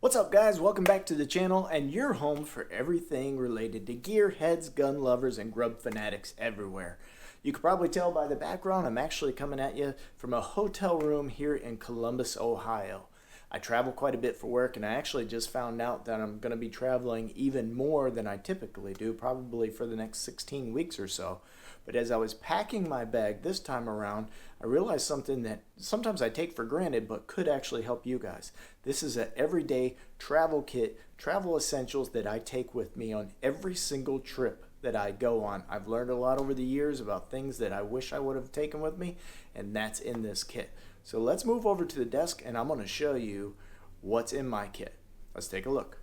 What's up guys, welcome back to the channel and your home for everything related to gearheads, gun lovers, and grub fanatics everywhere. You can probably tell by the background I'm actually coming at you from a hotel room here in Columbus, Ohio. I travel quite a bit for work and I actually just found out that I'm going to be traveling even more than I typically do, probably for the next 16 weeks or so. But as I was packing my bag this time around, I realized something that sometimes I take for granted but could actually help you guys. This is an everyday travel kit, travel essentials that I take with me on every single trip that I go on. I've learned a lot over the years about things that I wish I would have taken with me, and that's in this kit. So let's move over to the desk and I'm going to show you what's in my kit. Let's take a look.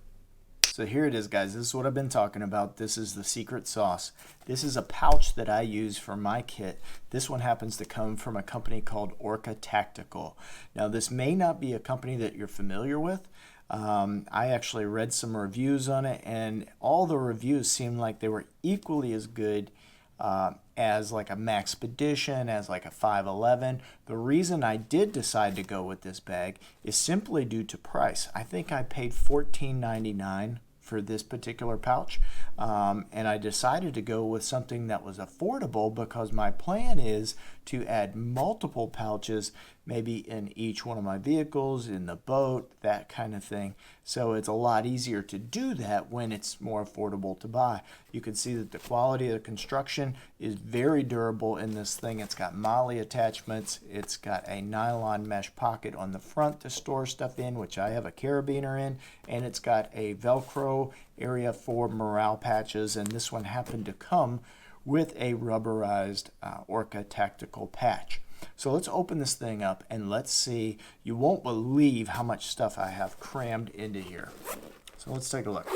So here it is, guys. This is what I've been talking about. This is the secret sauce. This is a pouch that I use for my kit. This one happens to come from a company called Orca Tactical. Now this may not be a company that you're familiar with. I actually read some reviews on it and all the reviews seemed like they were equally as good as like a Maxpedition, as like a 511. The reason I did decide to go with this bag is simply due to price. I think I paid $14.99 for this particular pouch, and I decided to go with something that was affordable because my plan is to add multiple pouches, maybe in each one of my vehicles, in the boat, that kind of thing. So it's a lot easier to do that when it's more affordable to buy. You can see that the quality of the construction is very durable in this thing. It's got MOLLE attachments. It's got a nylon mesh pocket on the front to store stuff in, which I have a carabiner in, and it's got a Velcro area for morale patches, and this one happened to come with a rubberized Orca Tactical patch. So let's open this thing up and let's see. You won't believe how much stuff I have crammed into here. So let's take a look.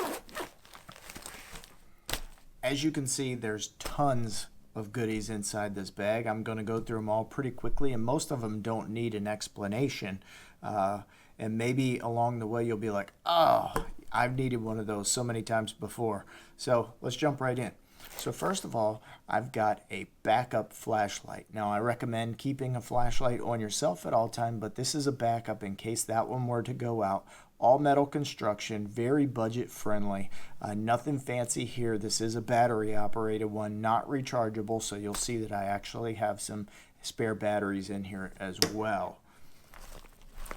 As you can see, there's tons of goodies inside this bag. I'm going to go through them all pretty quickly, and most of them don't need an explanation. And maybe along the way you'll be like, oh, I've needed one of those so many times before. So let's jump right in. So first of all, I've got a backup flashlight. Now I recommend keeping a flashlight on yourself at all time, but this is a backup in case that one were to go out. All metal construction, very budget friendly, nothing fancy here. This is a battery operated one, not rechargeable, so you'll see that I actually have some spare batteries in here as well.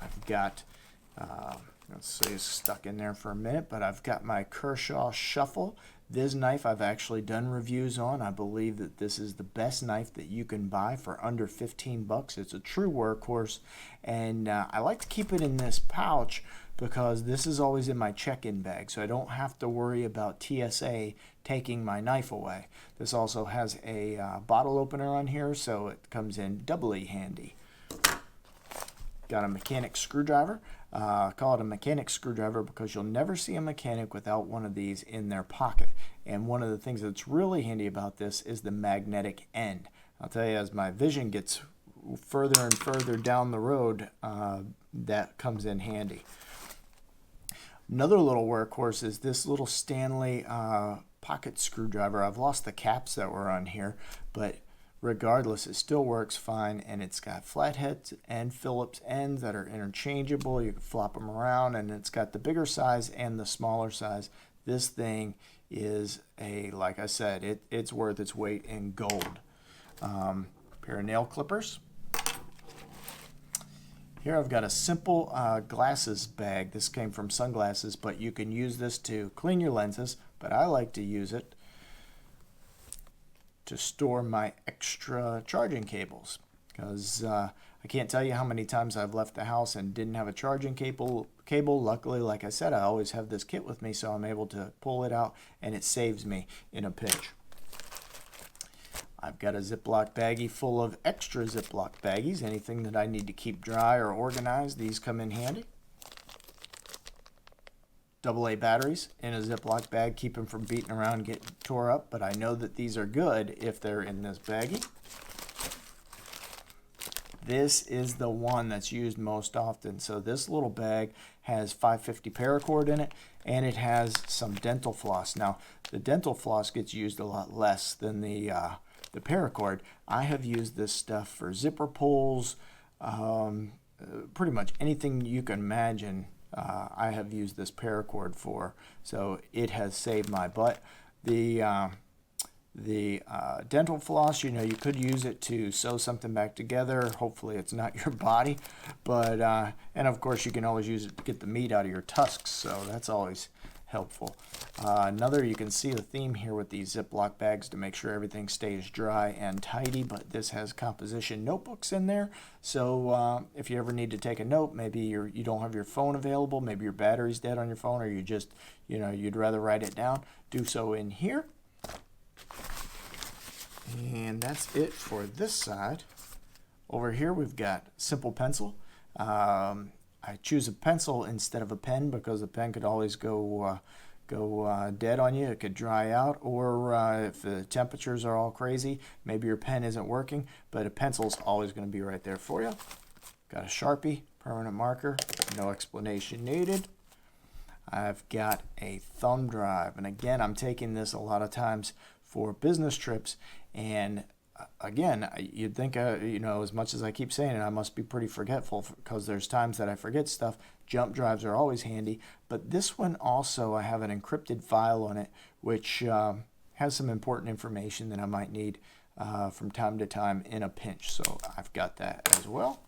I've got, let's see, it's stuck in there for a minute, but I've got my Kershaw Shuffle. This knife I've actually done reviews on. I believe that this is the best knife that you can buy for under 15 bucks. It's a true workhorse, and I like to keep it in this pouch because this is always in my check-in bag, so I don't have to worry about TSA taking my knife away. This also has a bottle opener on here, so it comes in doubly handy. Got a mechanic screwdriver. Call it a mechanic screwdriver because you'll never see a mechanic without one of these in their pocket. And one of the things that's really handy about this is the magnetic end. I'll tell you, as my vision gets further and further down the road, that comes in handy. Another little workhorse is this little Stanley pocket screwdriver. I've lost the caps that were on here, but regardless, it still works fine, and it's got flatheads and Phillips ends that are interchangeable. You can flop them around, and it's got the bigger size and the smaller size. This thing is like I said, it's worth its weight in gold. Pair of nail clippers. Here I've got a simple glasses bag. This came from Sunglasses, but you can use this to clean your lenses, but I like to use it to store my extra charging cables, because I can't tell you how many times I've left the house and didn't have a charging cable. Luckily, like I said, I always have this kit with me, so I'm able to pull it out and it saves me in a pinch. I've got a Ziploc baggie full of extra Ziploc baggies. Anything that I need to keep dry or organized, these come in handy. AA batteries in a Ziploc bag, keep them from beating around and getting tore up, but I know that these are good if they're in this baggie. This is the one that's used most often. So this little bag has 550 paracord in it, and it has some dental floss. Now, the dental floss gets used a lot less than the paracord. I have used this stuff for zipper pulls, pretty much anything you can imagine I have used this paracord for, so it has saved my butt. The dental floss, you could use it to sew something back together. Hopefully it's not your body, but and of course you can always use it to get the meat out of your tusks, so that's always helpful. Another, you can see the theme here with these Ziploc bags to make sure everything stays dry and tidy, but this has composition notebooks in there, so if you ever need to take a note, maybe you don't have your phone available, maybe your battery's dead on your phone, or you just, you'd rather write it down, do so in here. And that's it for this side. Over here we've got simple pencil. I choose a pencil instead of a pen because the pen could always go dead on you. It could dry out, or if the temperatures are all crazy, maybe your pen isn't working, but a pencil's always going to be right there for you. Got a Sharpie, permanent marker, no explanation needed. I've got a thumb drive, and again, I'm taking this a lot of times for business trips, and again, you'd think, as much as I keep saying it, I must be pretty forgetful because there's times that I forget stuff. Jump drives are always handy, but this one also, I have an encrypted file on it, which has some important information that I might need from time to time in a pinch, so I've got that as well.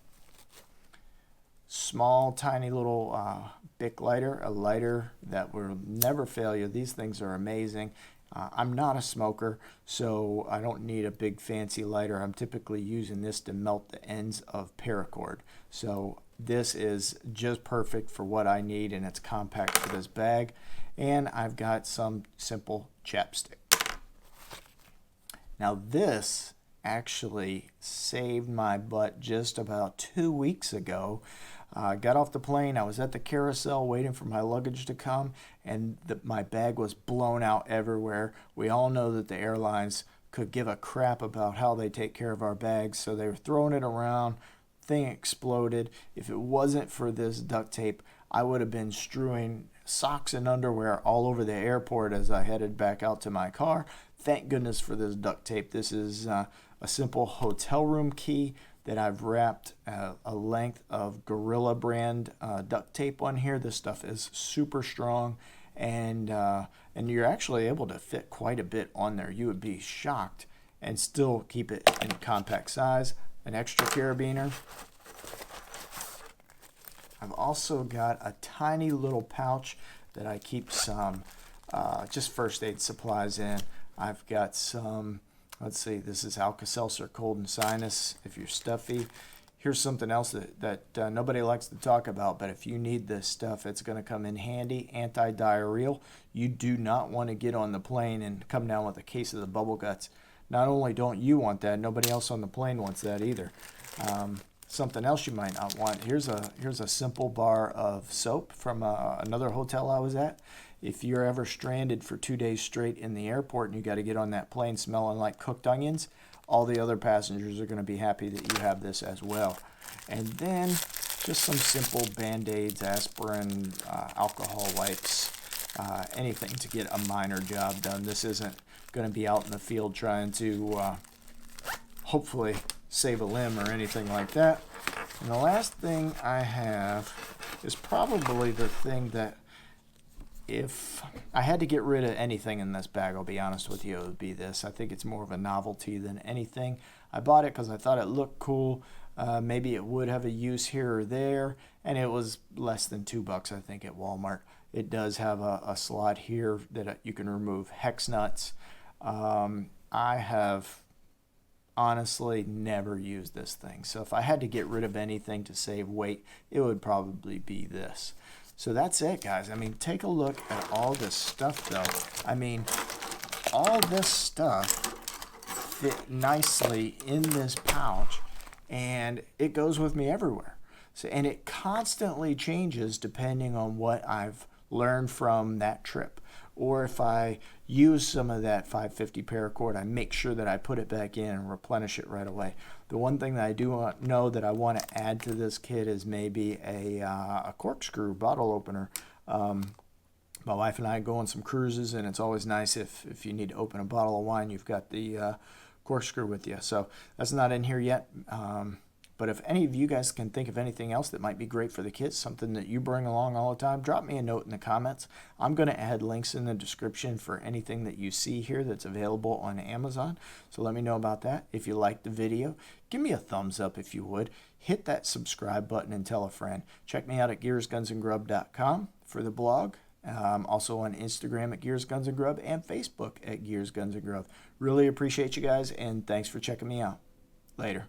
Small, tiny little Bic lighter, a lighter that will never fail you. These things are amazing. I'm not a smoker, so I don't need a big fancy lighter. I'm typically using this to melt the ends of paracord. So this is just perfect for what I need, and it's compact for this bag. And I've got some simple chapstick. Now this actually saved my butt just about 2 weeks ago. I got off the plane, I was at the carousel waiting for my luggage to come, and my bag was blown out everywhere. We all know that the airlines could give a crap about how they take care of our bags, so they were throwing it around. Thing exploded. If it wasn't for this duct tape, I would have been strewing socks and underwear all over the airport as I headed back out to my car. Thank goodness for this duct tape. This is a simple hotel room key that I've wrapped a length of Gorilla brand duct tape on here. This stuff is super strong, and you're actually able to fit quite a bit on there. You would be shocked, and still keep it in compact size. An extra carabiner. I've also got a tiny little pouch that I keep some just first aid supplies in. I've got some, let's see, this is Alka-Seltzer Cold and Sinus if you're stuffy. Here's something else that nobody likes to talk about, but if you need this stuff, it's going to come in handy. Anti-diarrheal. You do not want to get on the plane and come down with a case of the bubble guts. Not only don't you want that, nobody else on the plane wants that either. Something else you might not want. Here's a simple bar of soap from another hotel I was at. If you're ever stranded for 2 days straight in the airport and you got to get on that plane smelling like cooked onions, all the other passengers are going to be happy that you have this as well. And then just some simple Band-Aids, aspirin, alcohol wipes, anything to get a minor job done. This isn't going to be out in the field trying to hopefully save a limb or anything like that. And the last thing I have is probably the thing that, if I had to get rid of anything in this bag, I'll be honest with you, it would be this. I think it's more of a novelty than anything. I bought it because I thought it looked cool. Maybe it would have a use here or there, and it was less than $2, I think, at Walmart. It does have a slot here that you can remove hex nuts. I have honestly never used this thing, so if I had to get rid of anything to save weight, it would probably be this. So that's it, guys. I mean, take a look at all this stuff, though. I mean, all this stuff fit nicely in this pouch, and it goes with me everywhere. So, and it constantly changes depending on what I've learned from that trip. Or if I use some of that 550 paracord, I make sure that I put it back in and replenish it right away. The one thing that I do know that I want to add to this kit is maybe a corkscrew bottle opener. My wife and I go on some cruises, and it's always nice if you need to open a bottle of wine, you've got the corkscrew with you. So that's not in here yet, but But if any of you guys can think of anything else that might be great for the kids, something that you bring along all the time, drop me a note in the comments. I'm going to add links in the description for anything that you see here that's available on Amazon. So let me know about that. If you liked the video, give me a thumbs up if you would. Hit that subscribe button and tell a friend. Check me out at gearsgunsandgrub.com for the blog. Also on Instagram at Gears Guns and Grub and Facebook at Gears Guns and Grub. Really appreciate you guys, and thanks for checking me out. Later.